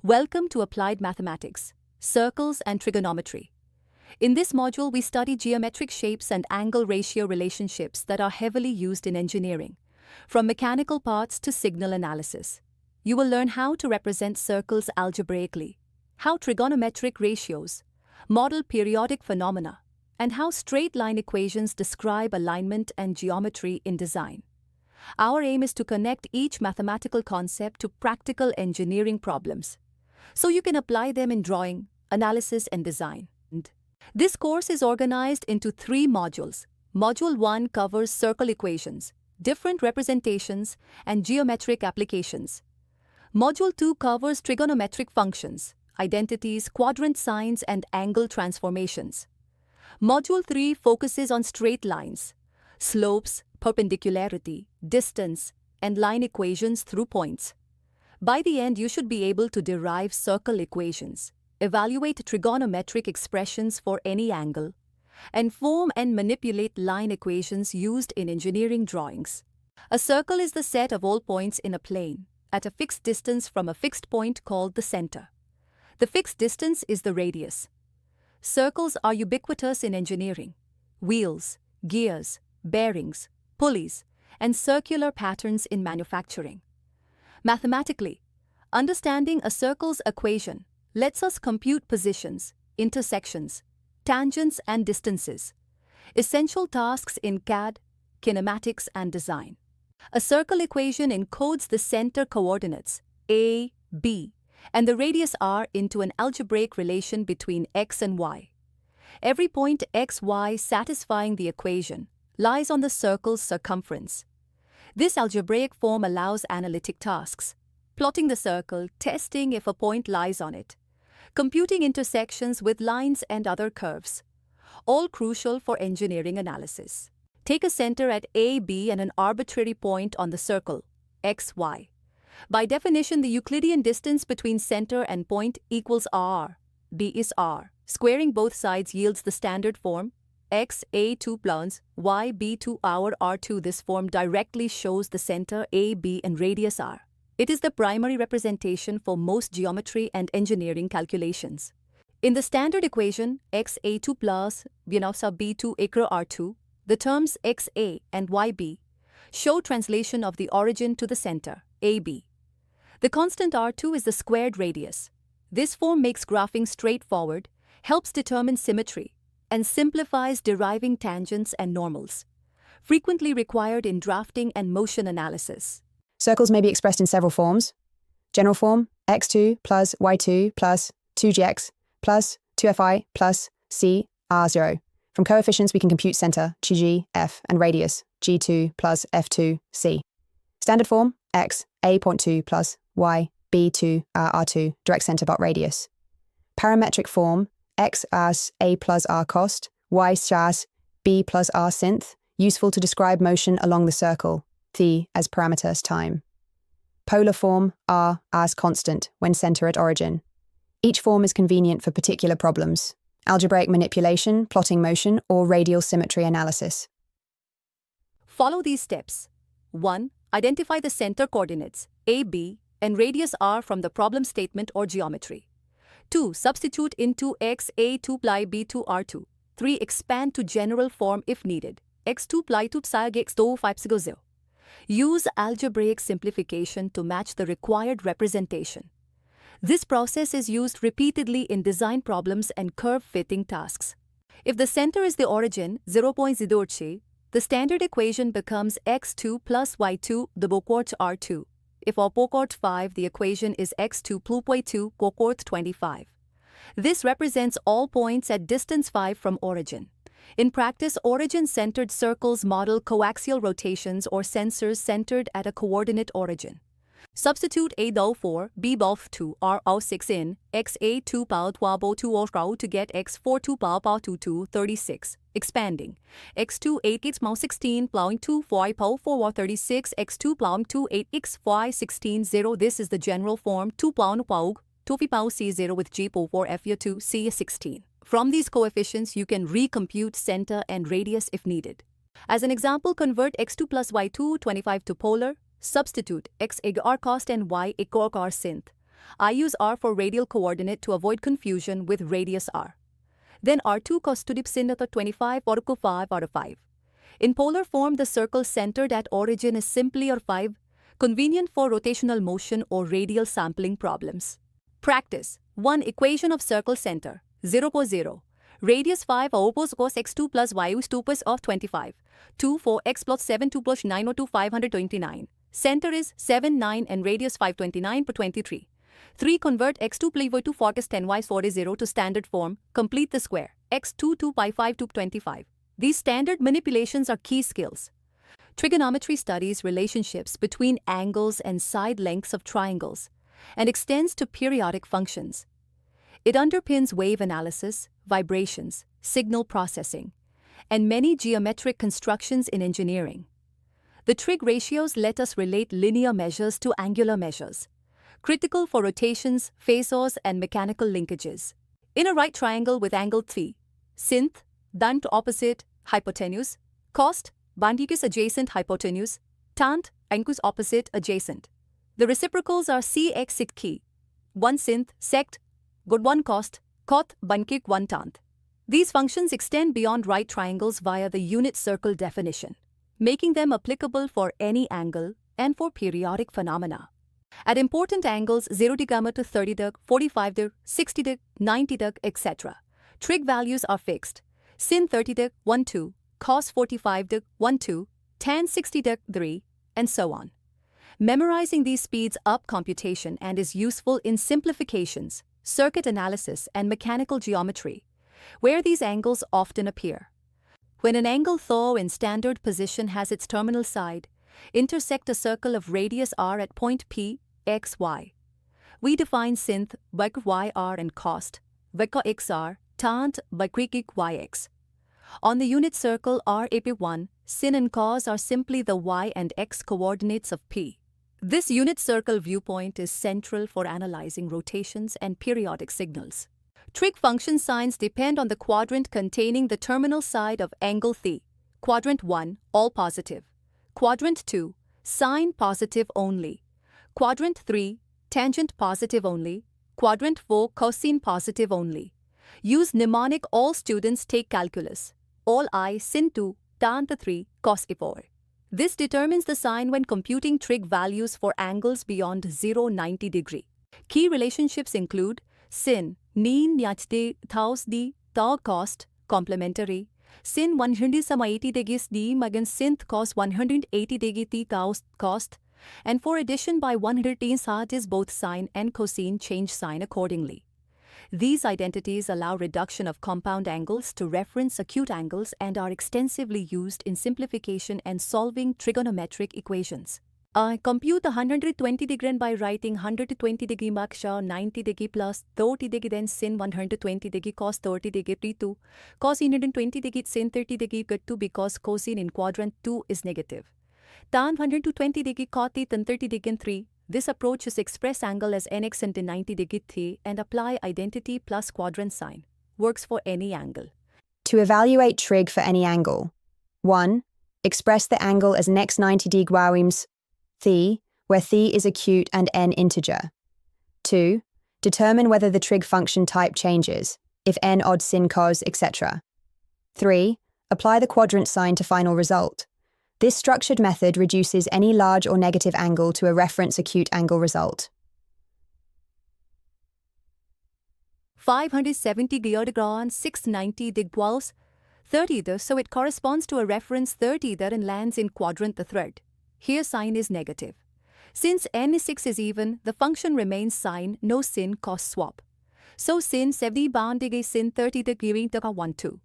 Welcome to Applied Mathematics, Circles and Trigonometry. In this module, we study geometric shapes and angle ratio relationships that are heavily used in engineering, from mechanical parts to signal analysis. You will learn how to represent circles algebraically, how trigonometric ratios model periodic phenomena, and how straight-line equations describe alignment and geometry in design. Our aim is to connect each mathematical concept to practical engineering problems, so you can apply them in drawing, analysis, and design. This course is organized into 3 modules. Module 1 covers circle equations, different representations, and geometric applications. Module 2 covers trigonometric functions, identities, quadrant signs, and angle transformations. Module 3 focuses on straight lines, slopes, perpendicularity, distance, and line equations through points. By the end, you should be able to derive circle equations, evaluate trigonometric expressions for any angle, and form and manipulate line equations used in engineering drawings. A circle is the set of all points in a plane at a fixed distance from a fixed point called the center. The fixed distance is the radius. Circles are ubiquitous in engineering. Wheels, gears, bearings, pulleys, and circular patterns in manufacturing. Mathematically, understanding a circle's equation lets us compute positions, intersections, tangents, and distances, essential tasks in CAD, kinematics, and design. A circle equation encodes the center coordinates A, B, and the radius r into an algebraic relation between x and y. Every point x, y satisfying the equation lies on the circle's circumference. This algebraic form allows analytic tasks, plotting the circle, testing if a point lies on it, computing intersections with lines and other curves, all crucial for engineering analysis. Take a center at A, B, and an arbitrary point on the circle, x, y. By definition, the Euclidean distance between center and point equals r. B is r. Squaring both sides yields the standard form x a2 plus y b2 hour r2. This form directly shows the center A, B, and radius r. It is the primary representation for most geometry and engineering calculations. In the standard equation x a2 plus b2 equal r2, the terms xa and yb show translation of the origin to the center, AB. The constant r2 is the squared radius. This form makes graphing straightforward, helps determine symmetry, and simplifies deriving tangents and normals, frequently required in drafting and motion analysis. Circles may be expressed in several forms. General form, x2 plus y2 plus 2gx plus 2fi plus c r0. From coefficients, we can compute center, g, f, and radius, g2 plus f2, c. Standard form, x, a.2 plus y, b2, r2, direct center but radius. Parametric form, x as a plus r cost, y as b plus r synth, useful to describe motion along the circle, th as parameters time. Polar form, r as constant when center at origin. Each form is convenient for particular problems: algebraic manipulation, plotting motion, or radial symmetry analysis. Follow these steps. 1. Identify the center coordinates, A, B, and radius r from the problem statement or geometry. 2. Substitute into x a2 plus b2 r2. 3. Expand to general form if needed. x2 plus 2 psi x2 5 Use algebraic simplification to match the required representation. This process is used repeatedly in design problems and curve-fitting tasks. If the center is the origin, 0.08, the standard equation becomes x2 plus y2 the B.Voc r2. If B.Voc 5, the equation is x2 plus y2 B.Voc 25. This represents all points at distance 5 from origin. In practice, origin-centered circles model coaxial rotations or sensors centered at a coordinate origin. Substitute A4, B.Voc 2 R6 in xa2 pal 12 2 to get x4 2 pal 22 36. Expanding x2 8x 16 plowing 2 4 pal 4 36 x2 plowing 2 8x 5 16 0. This is the general form 2 plowing pal 2 pal c0 with g 4 f2 c 16. From these coefficients, you can recompute center and radius if needed. As an example, convert x2 plus y2 25 to polar. Substitute x equal r cost and y equal r synth. I use r for radial coordinate to avoid confusion with radius r. Then r2 cos 2 sin 25 or 5 out of 5. In polar form, the circle centered at origin is simply or 5, convenient for rotational motion or radial sampling problems. Practice. 1. Equation of circle center. 0, radius 5 opposed cos x2 plus y is 2 plus of 25. 2 for x plus 7 2 plus 9 or 2 529. Center is 7 9 and radius 529 per 23. 3. Convert x2 plivo to focus 10 y 40 to standard form. Complete the square. x2 2 pi 5 to 25. These standard manipulations are key skills. Trigonometry studies relationships between angles and side lengths of triangles and extends to periodic functions. It underpins wave analysis, vibrations, signal processing, and many geometric constructions in engineering. The trig ratios let us relate linear measures to angular measures, critical for rotations, phasors, and mechanical linkages. In a right triangle with angle θ, sin done to opposite hypotenuse, cost bandicus adjacent hypotenuse, tant ancus opposite adjacent. The reciprocals are cx sit ki, 1 sin sect, good 1 cost, cot bankik 1 tant. These functions extend beyond right triangles via the unit circle definition, making them applicable for any angle and for periodic phenomena. At important angles 0 to 30 45 60 90 etc., trig values are fixed. Sin 30 1 2, cos 45 1 2, tan 60 3, and so on. Memorizing these speeds up computation and is useful in simplifications, circuit analysis, and mechanical geometry, where these angles often appear. When an angle tho in standard position has its terminal side intersect a circle of radius r at point P, x, y, we define sin by yr and cost by xr tant by yx. On the unit circle R AP1, sin and cos are simply the y and x coordinates of P. This unit circle viewpoint is central for analyzing rotations and periodic signals. Trig function signs depend on the quadrant containing the terminal side of angle θ. Quadrant 1, all positive. Quadrant 2, sine positive only. Quadrant 3, tangent positive only. Quadrant 4, cosine positive only. Use mnemonic all students take calculus. All I sin 2, tan 3, cos 4. This determines the sign when computing trig values for angles beyond 0-90 degree. Key relationships include sin, nin nyachde, thaus di, tau cost, complementary, sin 180 degrees d magan synth cos 180 degree t thaus cost, and for addition by 110 sat is both sine and cosine change sign accordingly. These identities allow reduction of compound angles to reference acute angles and are extensively used in simplification and solving trigonometric equations. Compute the 120 degree by writing 120 degree maksha 90 degree plus 30 degree then sin 120 degree cos 30 degree P2, cos 120 degree sin 30 degree get 2 because cosine in quadrant 2 is negative. Tan 120 degree cot 30 degree 3. This approach is express angle as nx into 90 degree θ and apply identity plus quadrant sign. Works for any angle. To evaluate trig for any angle. 1. Express the angle as next 90 degrees θ, where θ is acute and n integer. 2. Determine whether the trig function type changes, if n odd sin cos, etc. 3. Apply the quadrant sign to final result. This structured method reduces any large or negative angle to a reference acute angle result. 570 degrees 690 degrees 30 so it corresponds to a reference 30 and lands in quadrant the third. Here sign is negative. Since n6 is even, the function remains sine, no sin cos swap. So sin 70 bond sin 30 degree 1 2.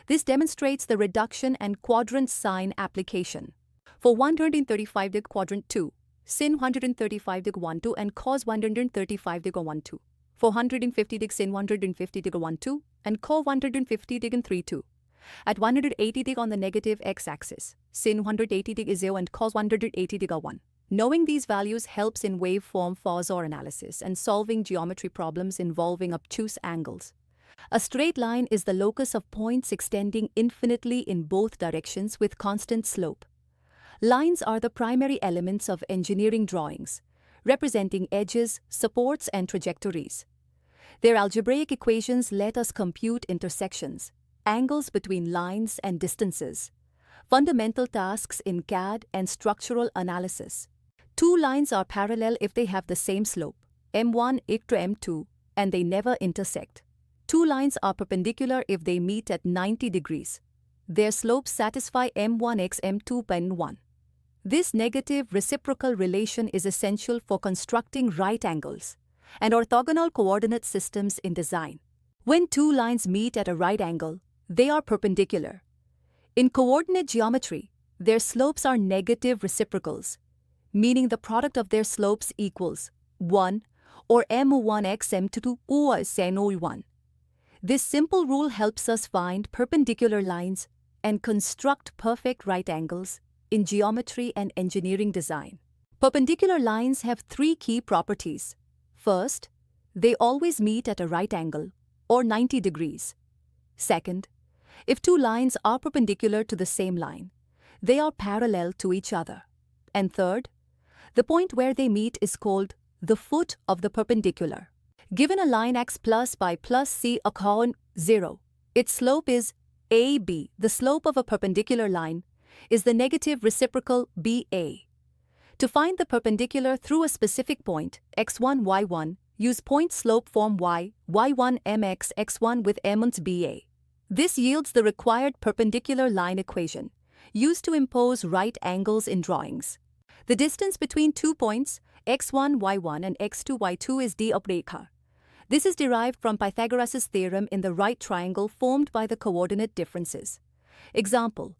This demonstrates the reduction and quadrant sign application. For 135 degree quadrant 2, sin 135 degree 1 2 and cos 135 degree 1 2. 450 degree sin 150 degree 1 2 and cos 150 degree 3 2. At 180 degree on the negative x-axis, sin 180 degree 0 and cos 180 degree 1. Knowing these values helps in waveform phasor analysis and solving geometry problems involving obtuse angles. A straight line is the locus of points extending infinitely in both directions with constant slope. Lines are the primary elements of engineering drawings, representing edges, supports, and trajectories. Their algebraic equations let us compute intersections, angles between lines and distances, fundamental tasks in CAD and structural analysis. Two lines are parallel if they have the same slope, m1 equal to m2, and they intersect. intersect. Two lines are perpendicular if they meet at 90 degrees. Their slopes satisfy m1x m2 by n1. This negative reciprocal relation is essential for constructing right angles and orthogonal coordinate systems in design. When two lines meet at a right angle, they are perpendicular. In coordinate geometry, their slopes are negative reciprocals, meaning the product of their slopes equals 1 or m1x m2 or n1. This simple rule helps us find perpendicular lines and construct perfect right angles in geometry and engineering design. Perpendicular lines have three key properties. First, they always meet at a right angle, or 90 degrees. Second, if two lines are perpendicular to the same line, they are parallel to each other. And third, the point where they meet is called the foot of the perpendicular. Given a line x plus by plus c upon 0, its slope is AB. The slope of a perpendicular line is the negative reciprocal BA. To find the perpendicular through a specific point, x1, y1, use point slope form y1 mx x1 with m1 BA. This yields the required perpendicular line equation, used to impose right angles in drawings. The distance between 2 points, x1, y1 and x2, y2 is d uprekha. This is derived from Pythagoras' theorem in the right triangle formed by the coordinate differences. Example,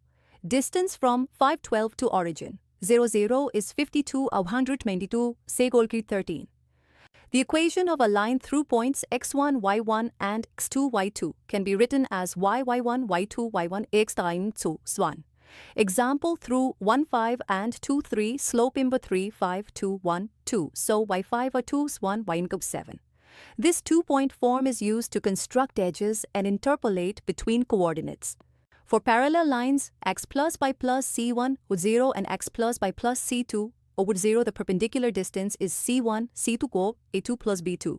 distance from 512 to origin. 0 is 52 122 se 13. The equation of a line through points x1, y1 and x2, y2 can be written as y1, y2, y1 x time 2, 1. Example through 1, 5 and 2, 3, slope imber 3, 5, 2, 1, 2. So y5 or 2, 1, y 7. This two-point form is used to construct edges and interpolate between coordinates. For parallel lines, x plus by plus c1 with 0 and x plus by plus c2 over 0, the perpendicular distance is c1, c2 go a2 plus b2.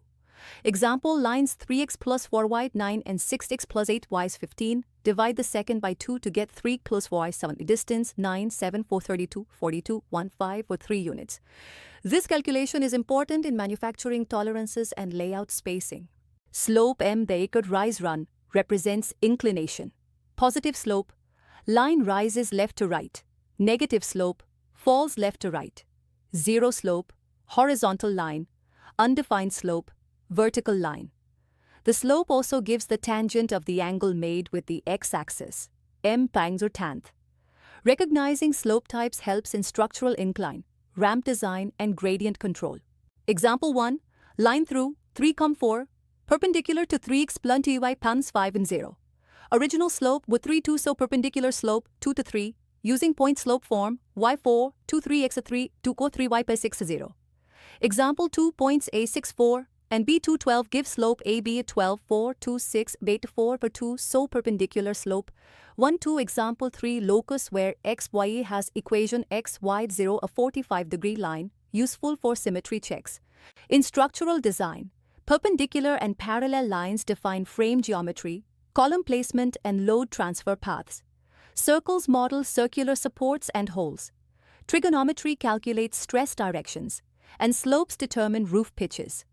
Example, lines 3x plus 4y 9 and 6x plus 8y 15. Divide the second by 2 to get 3 plus 4y 7. Distance 9, 7, 4, 32, 42, 1, 5 or 3 units. This calculation is important in manufacturing tolerances and layout spacing. Slope m, the acre rise run, represents inclination. Positive slope, line rises left to right. Negative slope, falls left to right. Zero slope, horizontal line. Undefined slope, vertical line. The slope also gives the tangent of the angle made with the x-axis, m times or tanth. Recognizing slope types helps in structural incline, ramp design, and gradient control. Example 1, line through 3, 4, perpendicular to 3x plus 2y pans 5 and 0. Original slope with 3, 2, so perpendicular slope 2 to 3, using point slope form y4, 2, 3x 3, 2, 3y by 6, 0. Example 2, points a6, 4, and b2, 12 give slope AB at 12, 4, 2, 6, beta 4 per 2, so perpendicular slope 1, 2. Example 3, locus where xy has equation x, y, 0, a 45-degree line, useful for symmetry checks. In structural design, perpendicular and parallel lines define frame geometry, column placement, and load transfer paths. Circles model circular supports and holes. Trigonometry calculates stress directions, and slopes determine roof pitches.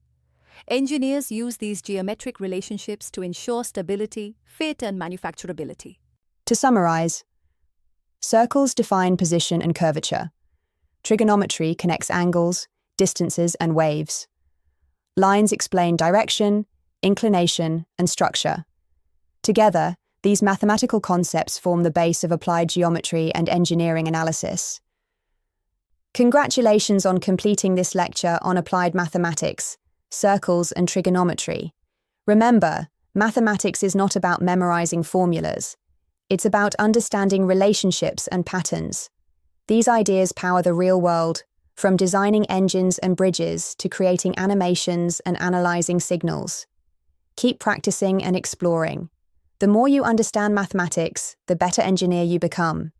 Engineers use these geometric relationships to ensure stability, fit, and manufacturability. To summarize, circles define position and curvature. Trigonometry connects angles, distances, and waves. Lines explain direction, inclination, and structure. Together, these mathematical concepts form the base of applied geometry and engineering analysis. Congratulations on completing this lecture on applied mathematics, circles, and trigonometry. Remember, mathematics is not about memorizing formulas. It's about understanding relationships and patterns. These ideas power the real world, from designing engines and bridges to creating animations and analyzing signals. Keep practicing and exploring. The more you understand mathematics, the better engineer you become.